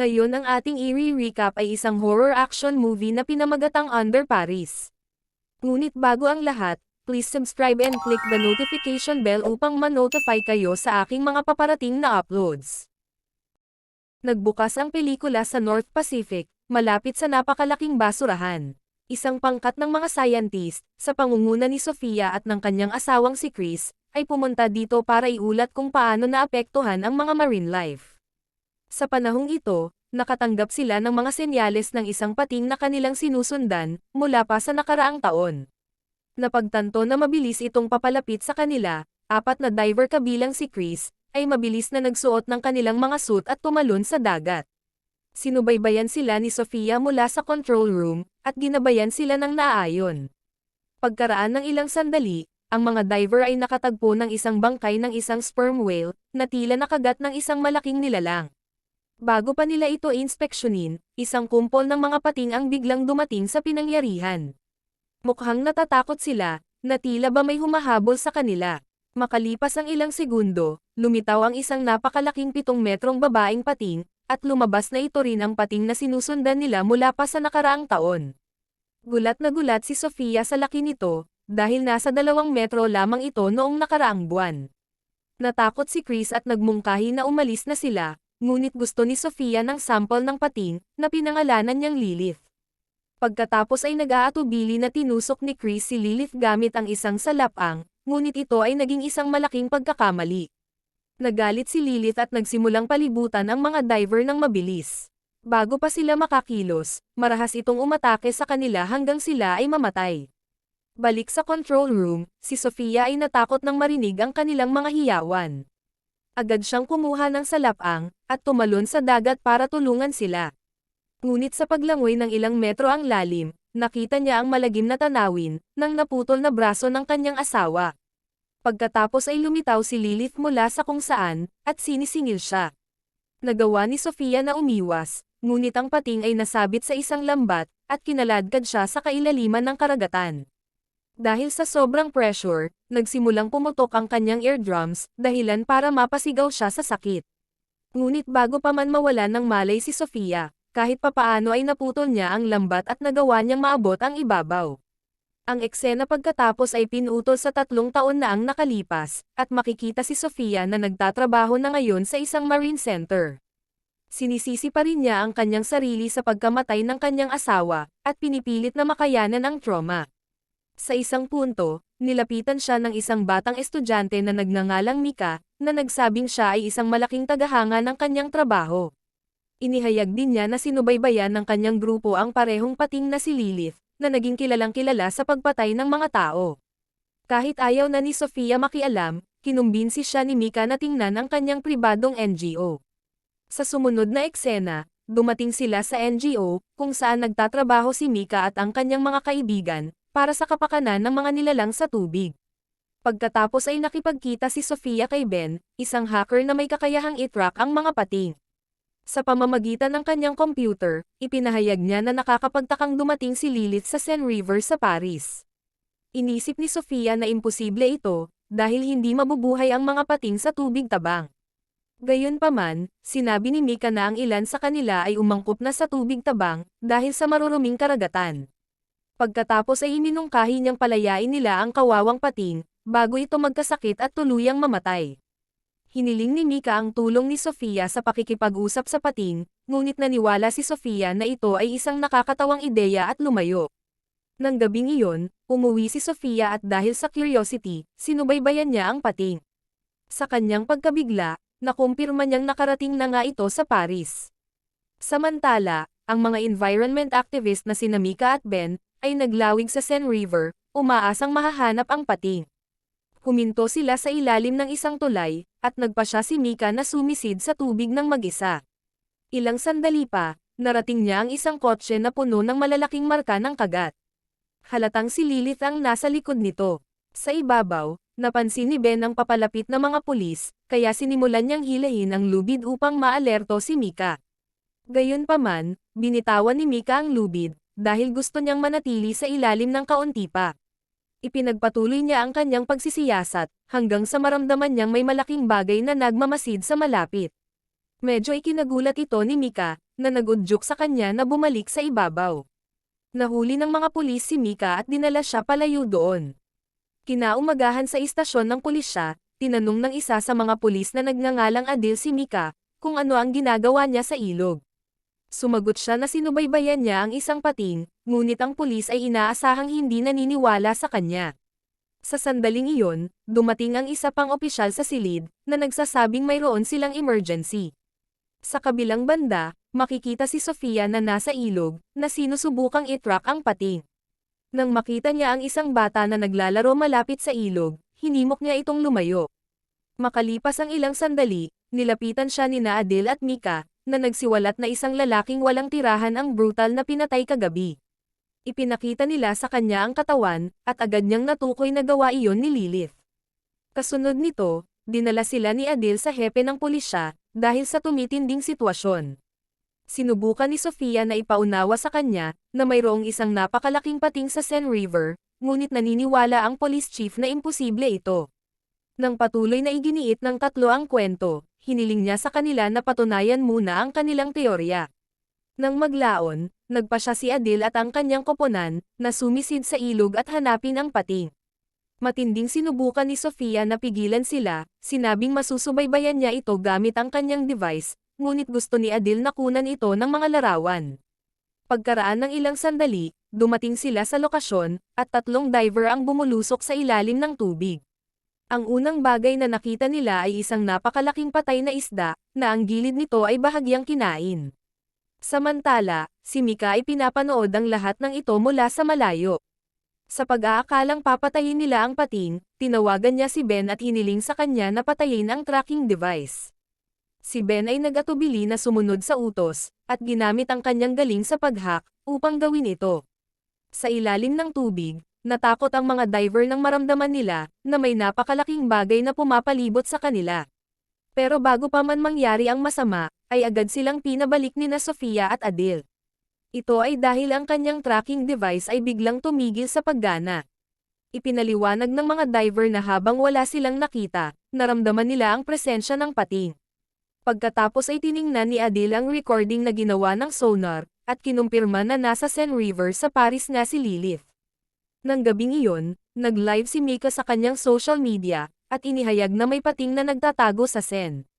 Ngayon ang ating i-recap ay isang horror action movie na pinamagatang Under Paris. Ngunit bago ang lahat, please subscribe and click the notification bell upang ma-notify kayo sa aking mga paparating na uploads. Nagbukas ang pelikula sa North Pacific, malapit sa napakalaking basurahan. Isang pangkat ng mga scientist, sa pangunguna ni Sofia at ng kanyang asawang si Chris, ay pumunta dito para iulat kung paano naapektuhan ang mga marine life. Sa panahong ito, nakatanggap sila ng mga senyales ng isang pating na kanilang sinusundan, mula pa sa nakaraang taon. Napagtanto na mabilis itong papalapit sa kanila, 4 na diver kabilang si Chris, ay mabilis na nagsuot ng kanilang mga suit at tumalon sa dagat. Sinubaybayan sila ni Sofia mula sa control room, at ginabayan sila ng naaayon. Pagkaraan ng ilang sandali, ang mga diver ay nakatagpo ng isang bangkay ng isang sperm whale, na tila nakagat ng isang malaking nilalang. Bago pa nila ito inspeksyonin, isang kumpol ng mga pating ang biglang dumating sa pinangyarihan. Mukhang natatakot sila, na tila ba may humahabol sa kanila. Makalipas ang ilang segundo, lumitaw ang isang napakalaking 7 metrong babaeng pating, at lumabas na ito rin ang pating na sinusundan nila mula pa sa nakaraang taon. Gulat na gulat si Sofia sa laki nito, dahil nasa 2 metro lamang ito noong nakaraang buwan. Natakot si Chris at nagmungkahi na umalis na sila, ngunit gusto ni Sofia ng sample ng pating, na pinangalanan niyang Lilith. Pagkatapos ay nag-aatubili na tinusok ni Chris si Lilith gamit ang isang salapang, ngunit ito ay naging isang malaking pagkakamali. Nagalit si Lilith at nagsimulang palibutan ang mga diver ng mabilis. Bago pa sila makakilos, marahas itong umatake sa kanila hanggang sila ay mamatay. Balik sa control room, si Sofia ay natakot nang marinig ang kanilang mga hiyawan. Agad siyang kumuha ng salapang, at tumalon sa dagat para tulungan sila. Ngunit sa paglangoy ng ilang metro ang lalim, nakita niya ang malagim na tanawin, ng naputol na braso ng kanyang asawa. Pagkatapos ay lumitaw si Lilith mula sa kung saan, at sinisingil siya. Nagawa ni Sofia na umiwas, ngunit ang pating ay nasabit sa isang lambat, at kinaladkad siya sa kailaliman ng karagatan. Dahil sa sobrang pressure, nagsimulang pumutok ang kanyang eardrums, dahilan para mapasigaw siya sa sakit. Ngunit bago pa man mawalan ng malay si Sofia, kahit papaano ay naputol niya ang lambat at nagawa niyang maabot ang ibabaw. Ang eksena pagkatapos ay pinutol sa 3 taon na ang nakalipas, at makikita si Sofia na nagtatrabaho na ngayon sa isang marine center. Sinisisi pa rin niya ang kanyang sarili sa pagkamatay ng kanyang asawa, at pinipilit na makayanan ang trauma. Sa isang punto, nilapitan siya ng isang batang estudyante na nagngangalang Mika, na nagsabing siya ay isang malaking tagahanga ng kanyang trabaho. Inihayag din niya na sinubaybayan ng kanyang grupo ang parehong pating na si Lilith, na naging kilalang-kilala sa pagpatay ng mga tao. Kahit ayaw na ni Sofia makialam, kinumbinsi siya ni Mika na tingnan ang kanyang pribadong NGO. Sa sumunod na eksena, dumating sila sa NGO, kung saan nagtatrabaho si Mika at ang kanyang mga kaibigan, para sa kapakanan ng mga nilalang sa tubig. Pagkatapos ay nakipagkita si Sofia kay Ben, isang hacker na may kakayahang i-track ang mga pating. Sa pamamagitan ng kanyang computer, ipinahayag niya na nakakapagtakang dumating si Lilith sa Seine River sa Paris. Inisip ni Sofia na imposible ito, dahil hindi mabubuhay ang mga pating sa tubig tabang. Gayunpaman, sinabi ni Mika na ang ilan sa kanila ay umangkop na sa tubig tabang, dahil sa maruruming karagatan. Pagkatapos ay iminungkahi niyang palayain nila ang kawawang pating, bago ito magkasakit at tuluyang mamatay. Hiniling ni Mika ang tulong ni Sofia sa pakikipag-usap sa pating, ngunit naniwala si Sofia na ito ay isang nakakatawang ideya at lumayo. Nang gabing iyon, umuwi si Sofia at dahil sa curiosity, sinubaybayan niya ang pating. Sa kanyang pagkabigla, nakumpirma niyang nakarating na nga ito sa Paris. Samantala, ang mga environment activist na sina Mika at Ben, ay naglawig sa Seine River, umaasang mahahanap ang pating. Huminto sila sa ilalim ng isang tulay, at nagpasya si Mika na sumisid sa tubig ng mag-isa. Ilang sandali pa, narating niya ang isang kotse na puno ng malalaking marka ng kagat. Halatang si Lilith ang nasa likod nito. Sa ibabaw, napansin ni Ben ang papalapit na mga pulis, kaya sinimulan niyang hilahin ang lubid upang maalerto si Mika. Gayunpaman, binitawan ni Mika ang lubid, dahil gusto niyang manatili sa ilalim ng kaunti pa. Ipinagpatuloy niya ang kanyang pagsisiyasat, hanggang sa maramdaman niyang may malaking bagay na nagmamasid sa malapit. Medyo ikinagulat ito ni Mika, na nagudyok sa kanya na bumalik sa ibabaw. Nahuli ng mga pulis si Mika at dinala siya palayo doon. Kinaumagahan sa istasyon ng pulisya, tinanong ng isa sa mga pulis na nagngangalang Adil si Mika, kung ano ang ginagawa niya sa ilog. Sumagot siya na sinubaybayan niya ang isang pating, ngunit ang pulis ay inaasahang hindi naniniwala sa kanya. Sa sandaling iyon, dumating ang isa pang opisyal sa silid, na nagsasabing mayroon silang emergency. Sa kabilang banda, makikita si Sofia na nasa ilog, na sinusubukang itrack ang pating. Nang makita niya ang isang bata na naglalaro malapit sa ilog, hinimok niya itong lumayo. Makalipas ang ilang sandali, nilapitan siya ni Adil at Mika, na nagsiwalat na isang lalaking walang tirahan ang brutal na pinatay kagabi. Ipinakita nila sa kanya ang katawan, at agad niyang natukoy na gawa iyon ni Lilith. Kasunod nito, dinala sila ni Adil sa hepe ng pulisya, dahil sa tumitinding sitwasyon. Sinubukan ni Sofia na ipaunawa sa kanya, na mayroong isang napakalaking pating sa Seine River, ngunit naniniwala ang police chief na imposible ito. Nang patuloy na iginiit ng tatlo ang kwento, hiniling niya sa kanila na patunayan muna ang kanilang teorya. Nang maglaon, nagpa siya si Adil at ang kanyang koponan, na sumisid sa ilog at hanapin ang pating. Matinding sinubukan ni Sofia na pigilan sila, sinabing masusubaybayan niya ito gamit ang kanyang device, ngunit gusto ni Adil na kunan ito ng mga larawan. Pagkaraan ng ilang sandali, dumating sila sa lokasyon, at tatlong diver ang bumulusok sa ilalim ng tubig. Ang unang bagay na nakita nila ay isang napakalaking patay na isda, na ang gilid nito ay bahagyang kinain. Samantala, si Mika ay pinapanood ang lahat ng ito mula sa malayo. Sa pag-aakalang papatayin nila ang pating, tinawagan niya si Ben at hiniling sa kanya na patayin ang tracking device. Si Ben ay nag-atubili na sumunod sa utos, at ginamit ang kanyang galing sa pag-hack, upang gawin ito. Sa ilalim ng tubig, natakot ang mga diver nang maramdaman nila, na may napakalaking bagay na pumapalibot sa kanila. Pero bago pa man mangyari ang masama, ay agad silang pinabalik ni Sofia at Adil. Ito ay dahil ang kanyang tracking device ay biglang tumigil sa paggana. Ipinaliwanag ng mga diver na habang wala silang nakita, naramdaman nila ang presensya ng pating. Pagkatapos ay tiningnan ni Adil ang recording na ginawa ng sonar, at kinumpirma na nasa Seine River sa Paris nga si Lilith. Nang gabing iyon, nag-live si Mika sa kanyang social media, at inihayag na may pating na nagtatago sa Seine.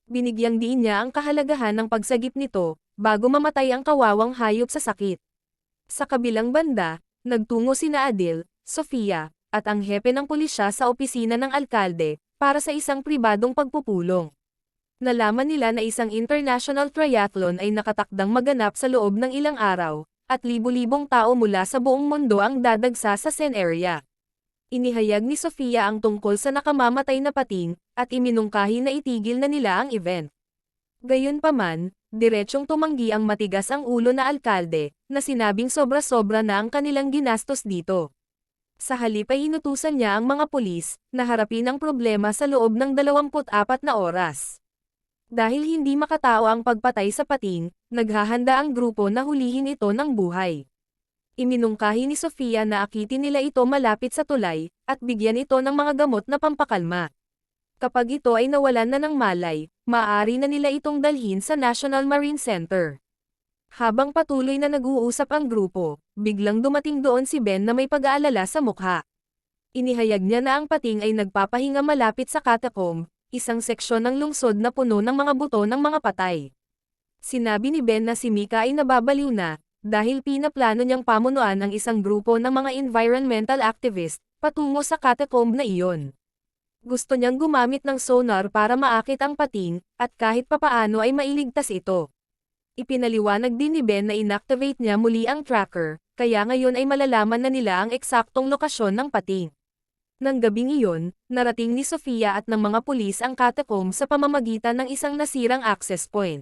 Binigyang diin niya ang kahalagahan ng pagsagip nito, bago mamatay ang kawawang hayop sa sakit. Sa kabilang banda, nagtungo sina Adil, Sofia, at ang hepe ng pulisya sa opisina ng alkalde, para sa isang pribadong pagpupulong. Nalaman nila na isang international triathlon ay nakatakdang maganap sa loob ng ilang araw, at libu-libong tao mula sa buong mundo ang dadagsa sa Seine area. Inihayag ni Sofia ang tungkol sa nakamamatay na pating, at iminungkahi na itigil na nila ang event. Gayunpaman, diretsyong tumanggi ang matigas ang ulo na alkalde, na sinabing sobra-sobra na ang kanilang ginastos dito. Sa halip ay inutusan niya ang mga pulis, na harapin ang problema sa loob ng 24 na oras. Dahil hindi makatao ang pagpatay sa pating, naghahanda ang grupo na hulihin ito ng buhay. Iminungkahi ni Sofia na akitin nila ito malapit sa tulay, at bigyan ito ng mga gamot na pampakalma. Kapag ito ay nawalan na ng malay, maaari na nila itong dalhin sa National Marine Center. Habang patuloy na nag-uusap ang grupo, biglang dumating doon si Ben na may pag-aalala sa mukha. Inihayag niya na ang pating ay nagpapahinga malapit sa catacomb, isang seksyon ng lungsod na puno ng mga buto ng mga patay. Sinabi ni Ben na si Mika ay nababaliw na, dahil pinaplano niyang pamunuan ang isang grupo ng mga environmental activist, patungo sa catacomb na iyon. Gusto niyang gumamit ng sonar para maakit ang pating, at kahit papaano ay mailigtas ito. Ipinaliwanag din ni Ben na inactivate niya muli ang tracker, kaya ngayon ay malalaman na nila ang eksaktong lokasyon ng pating. Nang gabing iyon, narating ni Sofia at ng mga pulis ang catacomb sa pamamagitan ng isang nasirang access point.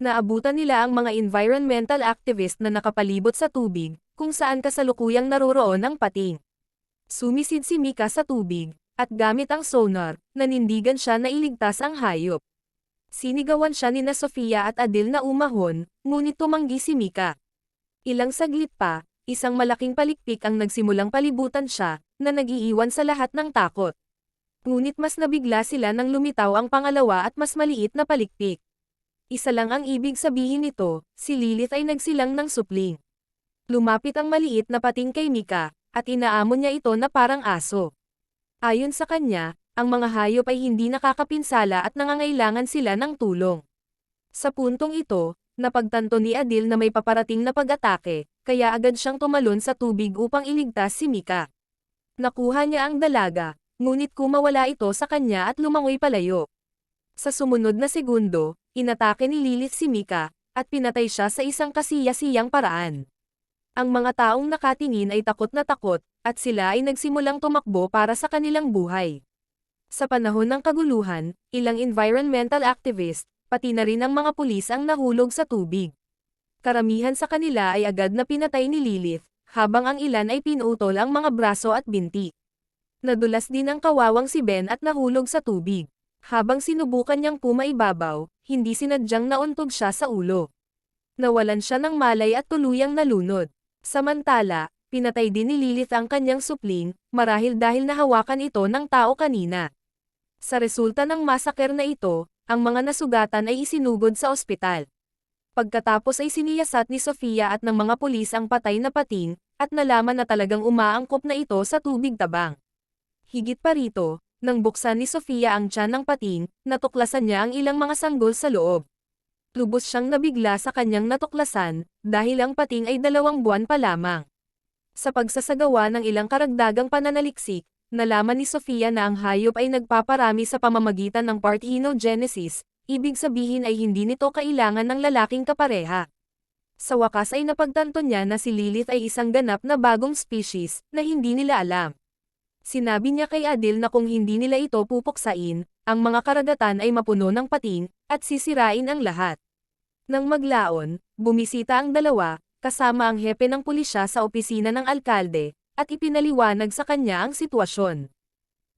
Naabutan nila ang mga environmental activist na nakapalibot sa tubig, kung saan kasalukuyang naroroon ang pating. Sumisid si Mika sa tubig, at gamit ang sonar, nanindigan siya na iligtas ang hayop. Sinigawan siya ni Sofia at Adil na umahon, ngunit tumanggi si Mika. Ilang saglit pa, isang malaking palikpik ang nagsimulang palibutan siya, na nag-iiwan sa lahat ng takot. Ngunit mas nabigla sila nang lumitaw ang pangalawa at mas maliit na palikpik. Isa lang ang ibig sabihin nito, si Lilith ay nagsilang ng supling. Lumapit ang maliit na pating kay Mika, at inaamon niya ito na parang aso. Ayon sa kanya, ang mga hayop ay hindi nakakapinsala at nangangailangan sila ng tulong. Sa puntong ito, napagtanto ni Adil na may paparating na pag-atake, kaya agad siyang tumalon sa tubig upang iligtas si Mika. Nakuha niya ang dalaga, ngunit kumawala ito sa kanya at lumangoy palayo. Sa sumunod na segundo, inatake ni Lilith si Mika, at pinatay siya sa isang kasiya-siyang paraan. Ang mga taong nakatingin ay takot na takot, at sila ay nagsimulang tumakbo para sa kanilang buhay. Sa panahon ng kaguluhan, ilang environmental activist, pati na rin ang mga pulis ang nahulog sa tubig. Karamihan sa kanila ay agad na pinatay ni Lilith, habang ang ilan ay pinutol ang mga braso at binti. Nadulas din ang kawawang si Ben at nahulog sa tubig. Habang sinubukan niyang pumaibabaw, hindi sinadyang nauntog siya sa ulo. Nawalan siya ng malay at tuluyang nalunod. Samantala, pinatay din ni Lilith ang kanyang supling, marahil dahil nahawakan ito ng tao kanina. Sa resulta ng masaker na ito, ang mga nasugatan ay isinugod sa ospital. Pagkatapos ay siniyasat ni Sofia at ng mga pulis ang patay na pating, at nalaman na talagang umaangkop na ito sa tubig tabang. Higit pa rito, nang buksan ni Sofia ang tiyan ng pating, natuklasan niya ang ilang mga sanggol sa loob. Lubos siyang nabigla sa kanyang natuklasan, dahil ang pating ay 2 buwan pa lamang. Sa pagsasagawa ng ilang karagdagang pananaliksik, nalaman ni Sofia na ang hayop ay nagpaparami sa pamamagitan ng parthenogenesis, ibig sabihin ay hindi nito kailangan ng lalaking kapareha. Sa wakas ay napagtanto niya na si Lilith ay isang ganap na bagong species, na hindi nila alam. Sinabi niya kay Adil na kung hindi nila ito pupuksain, ang mga karagatan ay mapuno ng pating, at sisirain ang lahat. Nang maglaon, bumisita ang dalawa, kasama ang hepe ng pulisya sa opisina ng alkalde, at ipinaliwanag sa kanya ang sitwasyon.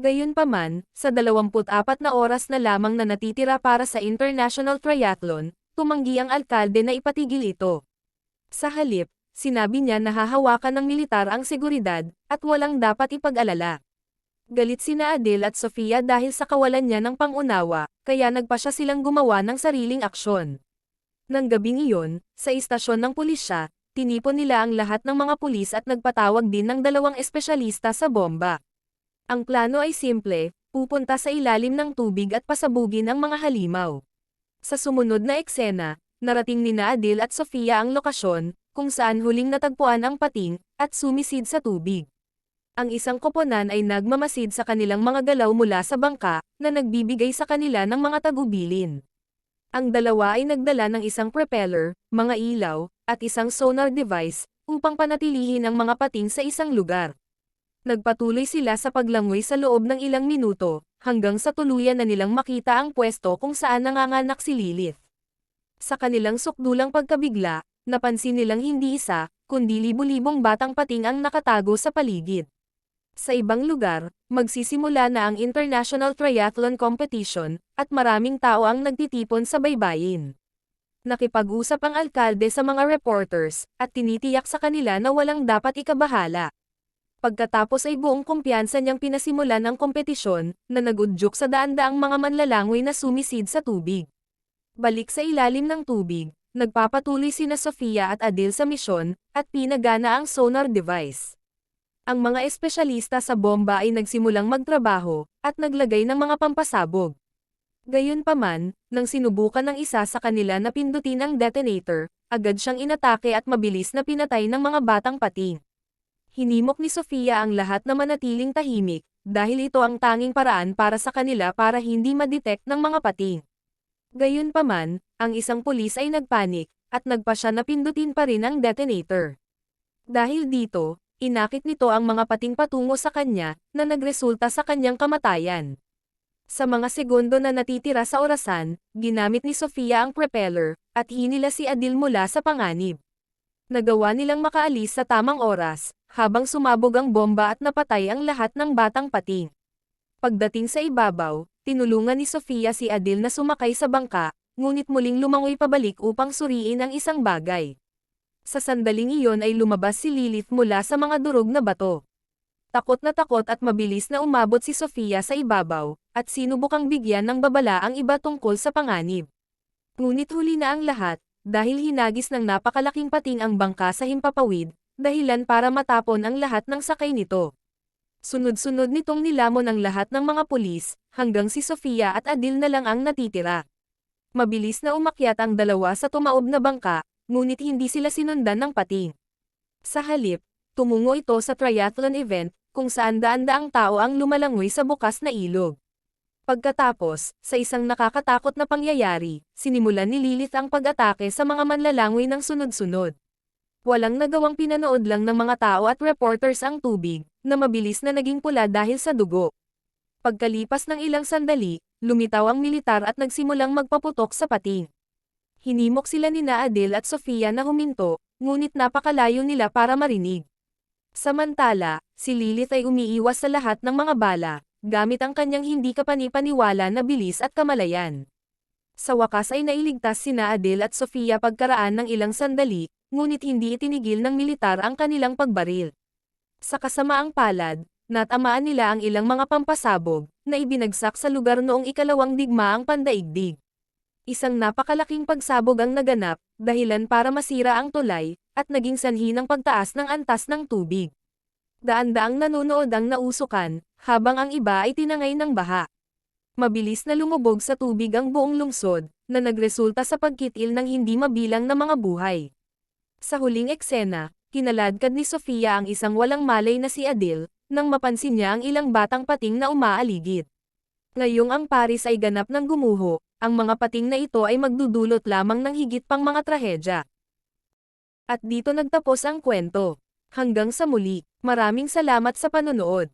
Gayunpaman, sa 24 na oras na lamang na natitira para sa International Triathlon, tumanggi ang alkalde na ipatigil ito. Sa halip, sinabi niya na hahawakan ng militar ang seguridad, at walang dapat ipag-alala. Galit sina Adil at Sofia dahil sa kawalan niya ng pangunawa, kaya nagpasya silang gumawa ng sariling aksyon. Nang gabing iyon, sa istasyon ng pulisya, tinipon nila ang lahat ng mga pulis at nagpatawag din ng 2 espesyalista sa bomba. Ang plano ay simple, pupunta sa ilalim ng tubig at pasabugin ang mga halimaw. Sa sumunod na eksena, narating nina Adil at Sofia ang lokasyon, kung saan huling natagpuan ang pating, at sumisid sa tubig. Ang isang koponan ay nagmamasid sa kanilang mga galaw mula sa bangka, na nagbibigay sa kanila ng mga tagubilin. Ang dalawa ay nagdala ng isang propeller, mga ilaw, at isang sonar device, upang panatilihin ang mga pating sa isang lugar. Nagpatuloy sila sa paglangoy sa loob ng ilang minuto, hanggang sa tuluyan na nilang makita ang pwesto kung saan nanganganak si Lilith. Sa kanilang sukdulang pagkabigla, napansin nilang hindi isa, kundi libu-libong batang pating ang nakatago sa paligid. Sa ibang lugar, magsisimula na ang International Triathlon Competition, at maraming tao ang nagtitipon sa baybayin. Nakipag-usap ang alkalde sa mga reporters, at tinitiyak sa kanila na walang dapat ikabahala. Pagkatapos ay buong kumpiyansa niyang pinasimulan ang kompetisyon, na nagudyok sa daan-daang mga manlalangoy na sumisid sa tubig. Balik sa ilalim ng tubig, nagpapatuloy sina Sofia at Adil sa misyon, at pinagana ang sonar device. Ang mga espesyalista sa bomba ay nagsimulang magtrabaho, at naglagay ng mga pampasabog. Gayunpaman, nang sinubukan ng isa sa kanila na pindutin ang detonator, agad siyang inatake at mabilis na pinatay ng mga batang pating. Hinimok ni Sofia ang lahat na manatiling tahimik, dahil ito ang tanging paraan para sa kanila para hindi ma-detect ng mga pating. Gayunpaman, ang isang pulis ay nagpanik, at nagpasya na pindutin pa rin ang detonator. Dahil dito, inakit nito ang mga pating patungo sa kanya, na nagresulta sa kanyang kamatayan. Sa mga segundo na natitira sa orasan, ginamit ni Sofia ang propeller, at hinila si Adil mula sa panganib. Nagawa nilang makaalis sa tamang oras, habang sumabog ang bomba at napatay ang lahat ng batang pating. Pagdating sa ibabaw, tinulungan ni Sofia si Adil na sumakay sa bangka, ngunit muling lumangoy pabalik upang suriin ang isang bagay. Sa sandaling iyon ay lumabas si Lilith mula sa mga durog na bato. Takot at mabilis na umabot si Sofia sa ibabaw, at sinubukang bigyan ng babala ang iba tungkol sa panganib. Ngunit huli na ang lahat, dahil hinagis ng napakalaking pating ang bangka sa himpapawid, dahilan para matapon ang lahat ng sakay nito. Sunod-sunod nitong nilamon ang lahat ng mga pulis, hanggang si Sofia at Adil na lang ang natitira. Mabilis na umakyat ang dalawa sa tumaob na bangka, ngunit hindi sila sinundan ng pating. Sa halip, tumungo ito sa triathlon event, kung saan daan-daang tao ang lumalangoy sa bukas na ilog. Pagkatapos, sa isang nakakatakot na pangyayari, sinimulan ni Lilith ang pag-atake sa mga manlalangoy ng sunod-sunod. Walang nagawang pinanood lang ng mga tao at reporters ang tubig, na mabilis na naging pula dahil sa dugo. Pagkalipas ng ilang sandali, lumitaw ang militar at nagsimulang magpaputok sa pating. Hinimok sila nina Adil at Sofia na huminto, ngunit napakalayo nila para marinig. Samantala, si Lilith ay umiiwas sa lahat ng mga bala, gamit ang kanyang hindi kapani-paniwala na bilis at kamalayan. Sa wakas ay nailigtas sina Adil at Sofia pagkaraan ng ilang sandali, ngunit hindi itinigil ng militar ang kanilang pagbaril. Sa kasamaang palad, natamaan nila ang ilang mga pampasabog, na ibinagsak sa lugar noong ikalawang digmaang pandaigdig. Isang napakalaking pagsabog ang naganap, dahilan para masira ang tulay, at naging sanhi ng pagtaas ng antas ng tubig. Daan-daang nanonood ang nausukan, habang ang iba ay tinangay ng baha. Mabilis na lumubog sa tubig ang buong lungsod, na nagresulta sa pagkitil ng hindi mabilang na mga buhay. Sa huling eksena, kinaladkad ni Sofia ang isang walang malay na si Adil, nang mapansin niya ang ilang batang pating na umaaligid. Ngayong ang Paris ay ganap ng gumuho, ang mga pating na ito ay magdudulot lamang ng higit pang mga trahedya. At dito nagtapos ang kwento. Hanggang sa muli, maraming salamat sa panonood.